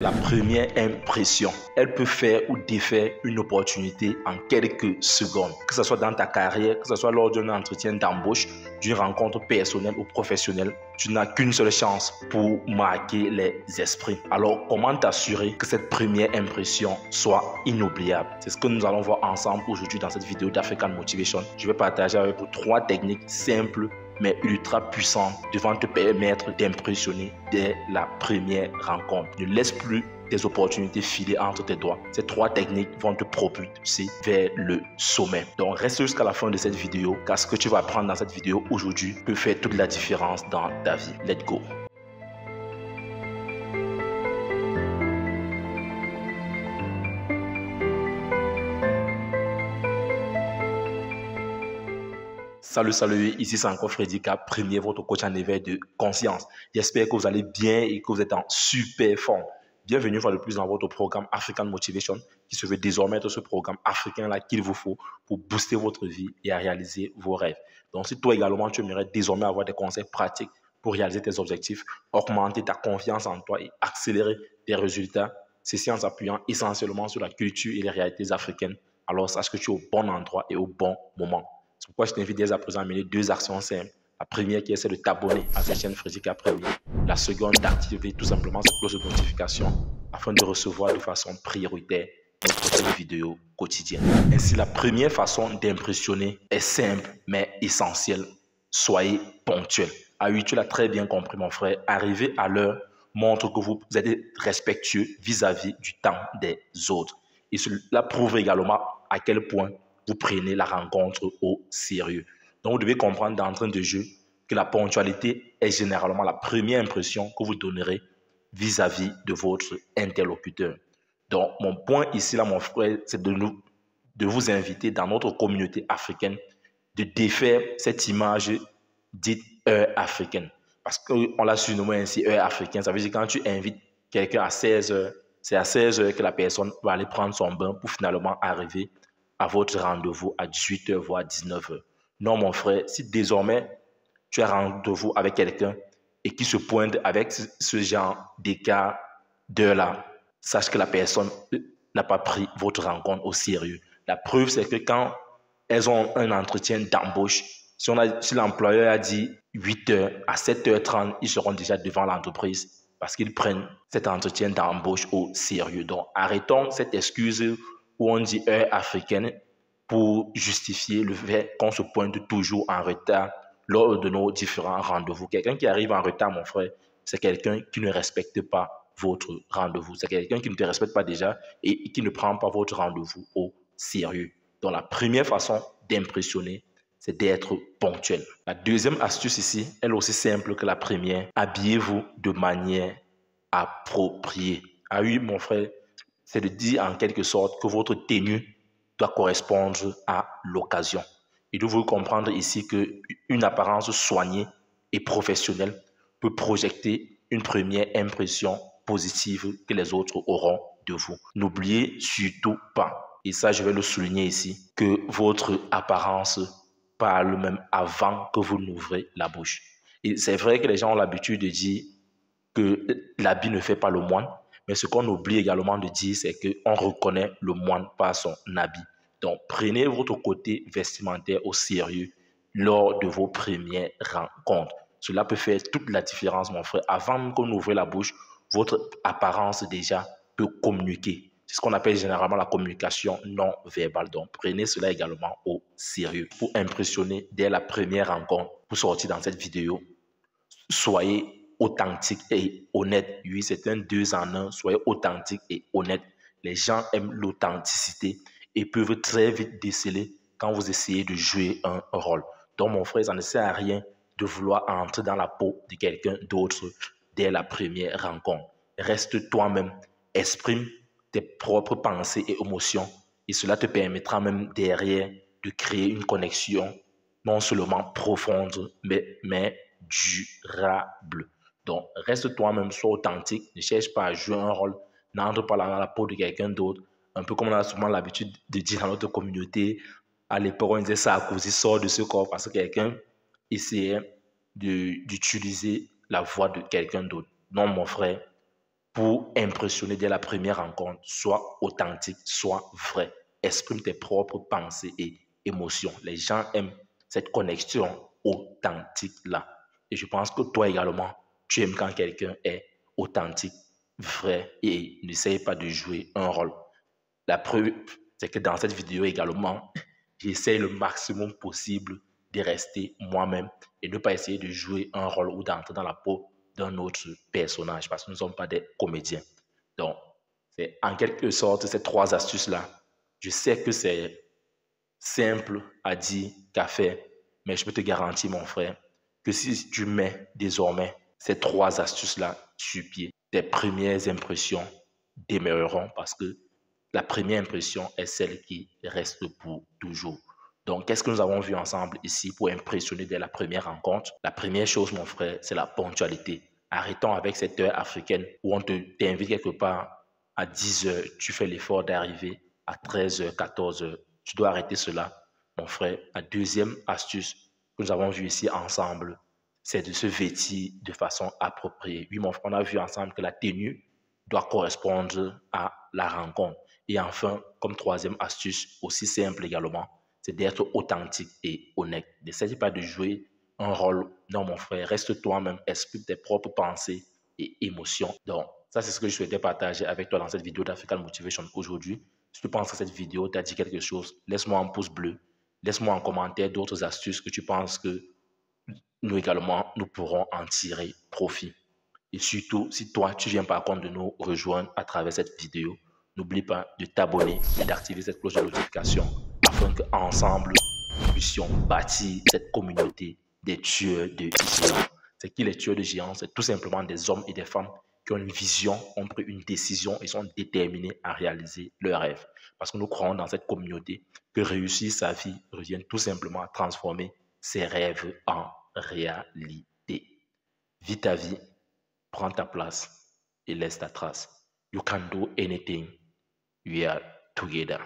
La première impression, elle peut faire ou défaire une opportunité en quelques secondes. Que ce soit dans ta carrière, que ce soit lors d'un entretien d'embauche, d'une rencontre personnelle ou professionnelle, tu n'as qu'une seule chance pour marquer les esprits. Alors, comment t'assurer que cette première impression soit inoubliable? C'est ce que nous allons voir ensemble aujourd'hui dans cette vidéo d'African Motivation. Je vais partager avec vous 3 techniques simples mais ultra puissante devant te permettre d'impressionner dès la première rencontre. Ne laisse plus tes opportunités filer entre tes doigts. Ces 3 techniques vont te propulser vers le sommet. Donc reste jusqu'à la fin de cette vidéo car ce que tu vas apprendre dans cette vidéo aujourd'hui peut faire toute la différence dans ta vie. Let's go! Salut, ici c'est encore Freddy K, premier votre coach en éveil de conscience. J'espère que vous allez bien et que vous êtes en super forme. Bienvenue une fois de plus dans votre programme African Motivation qui se veut désormais être ce programme africain-là qu'il vous faut pour booster votre vie et à réaliser vos rêves. Donc si toi également tu aimerais désormais avoir des conseils pratiques pour réaliser tes objectifs, augmenter ta confiance en toi et accélérer tes résultats, ceci en s'appuyant essentiellement sur la culture et les réalités africaines, alors sache que tu es au bon endroit et au bon moment. C'est pourquoi je t'invite dès à présent à mener 2 actions simples. La première qui est celle de t'abonner à cette chaîne Freddy K Premier. La seconde, d'activer tout simplement cette cloche de notification afin de recevoir de façon prioritaire notre vidéo quotidienne. Ainsi, la première façon d'impressionner est simple mais essentielle. Soyez ponctuel. Ah oui, tu l'as très bien compris mon frère. Arriver à l'heure montre que vous êtes respectueux vis-à-vis du temps des autres. Et cela prouve également à quel point vous prenez la rencontre au sérieux. Donc, vous devez comprendre d'entrée de jeu que la ponctualité est généralement la première impression que vous donnerez vis-à-vis de votre interlocuteur. Donc, mon point ici, là, mon frère, c'est de vous inviter dans notre communauté africaine de défaire cette image dite heure africaine. Parce qu'on l'a surnommé ainsi, heure africaine. Ça veut dire que quand tu invites quelqu'un à 16 heures, c'est à 16 heures que la personne va aller prendre son bain pour finalement arriver à votre rendez-vous à 18h, voire 19h. Non, mon frère, si désormais tu as rendez-vous avec quelqu'un et qui se pointe avec ce genre d'écart d'heure-là, sache que la personne n'a pas pris votre rencontre au sérieux. La preuve, c'est que quand elles ont un entretien d'embauche, si l'employeur a dit 8h, à 7h30, ils seront déjà devant l'entreprise parce qu'ils prennent cet entretien d'embauche au sérieux. Donc, arrêtons cette excuse où on dit heure africaine pour justifier le fait qu'on se pointe toujours en retard lors de nos différents rendez-vous. Quelqu'un qui arrive en retard, mon frère, c'est quelqu'un qui ne respecte pas votre rendez-vous. C'est quelqu'un qui ne te respecte pas déjà et qui ne prend pas votre rendez-vous au sérieux. Donc, la première façon d'impressionner, c'est d'être ponctuel. La deuxième astuce ici, elle est aussi simple que la première. Habillez-vous de manière appropriée. Ah oui, mon frère, c'est de dire en quelque sorte que votre tenue doit correspondre à l'occasion. Il doit vous comprendre ici qu'une apparence soignée et professionnelle peut projeter une première impression positive que les autres auront de vous. N'oubliez surtout pas, et ça je vais le souligner ici, que votre apparence parle même avant que vous n'ouvrez la bouche. Et c'est vrai que les gens ont l'habitude de dire que l'habit ne fait pas le moine, mais ce qu'on oublie également de dire, c'est qu'on reconnaît le moine par son habit. Donc, prenez votre côté vestimentaire au sérieux lors de vos premières rencontres. Cela peut faire toute la différence, mon frère. Avant qu'on ouvre la bouche, votre apparence déjà peut communiquer. C'est ce qu'on appelle généralement la communication non verbale. Donc, prenez cela également au sérieux. Pour impressionner dès la première rencontre, pour sortir dans cette vidéo, soyez authentique et honnête. Oui, c'est un 2 en 1. Soyez authentique et honnête. Les gens aiment l'authenticité et peuvent très vite déceler quand vous essayez de jouer un rôle. Donc, mon frère, ça ne sert à rien de vouloir entrer dans la peau de quelqu'un d'autre dès la première rencontre. Reste toi-même, exprime tes propres pensées et émotions et cela te permettra même derrière de créer une connexion non seulement profonde, mais durable. Donc, reste toi-même, sois authentique, ne cherche pas à jouer un rôle, n'entre pas dans la peau de quelqu'un d'autre. Un peu comme on a souvent l'habitude de dire dans notre communauté, à l'époque, on disait Sarkozy sort de ce corps parce que quelqu'un essayait d'utiliser la voix de quelqu'un d'autre. Non, mon frère, pour impressionner dès la première rencontre, soit authentique, soit vrai. Exprime tes propres pensées et émotions. Les gens aiment cette connexion authentique-là. Et je pense que toi également, tu aimes quand quelqu'un est authentique, vrai et n'essaye pas de jouer un rôle. La preuve, c'est que dans cette vidéo également, j'essaie le maximum possible de rester moi-même et ne pas essayer de jouer un rôle ou d'entrer dans la peau d'un autre personnage parce que nous ne sommes pas des comédiens. Donc, c'est en quelque sorte ces 3 astuces-là. Je sais que c'est simple à dire qu'à faire, mais je peux te garantir, mon frère, que si tu mets désormais ces 3 astuces-là sur pied, tes premières impressions demeureront parce que la première impression est celle qui reste pour toujours. Donc, qu'est-ce que nous avons vu ensemble ici pour impressionner dès la première rencontre? La première chose, mon frère, c'est la ponctualité. Arrêtons avec cette heure africaine où on t'invite quelque part à 10 heures, tu fais l'effort d'arriver à 13 heures, 14 heures. Tu dois arrêter cela, mon frère. La deuxième astuce que nous avons vue ici ensemble, c'est de se vêtir de façon appropriée. Oui, mon frère, on a vu ensemble que la tenue doit correspondre à la rencontre. Et enfin, comme troisième astuce, aussi simple également, c'est d'être authentique et honnête. N'essaie pas de jouer un rôle. Non, mon frère, reste toi-même, exprime tes propres pensées et émotions. Donc, ça, c'est ce que je souhaitais partager avec toi dans cette vidéo d'African Motivation aujourd'hui. Si tu penses que cette vidéo t'a dit quelque chose, laisse-moi un pouce bleu. Laisse-moi en commentaire d'autres astuces que tu penses que nous également, nous pourrons en tirer profit. Et surtout, si toi, tu viens par contre de nous rejoindre à travers cette vidéo, n'oublie pas de t'abonner et d'activer cette cloche de notification afin qu'ensemble, nous puissions bâtir cette communauté des tueurs de géants. C'est qui les tueurs de géants? C'est tout simplement des hommes et des femmes qui ont une vision, ont pris une décision et sont déterminés à réaliser leurs rêves. Parce que nous croyons dans cette communauté que réussir sa vie revient tout simplement à transformer ses rêves en réalité. Vis ta vie, prends ta place et laisse ta trace. You can do anything. We are together.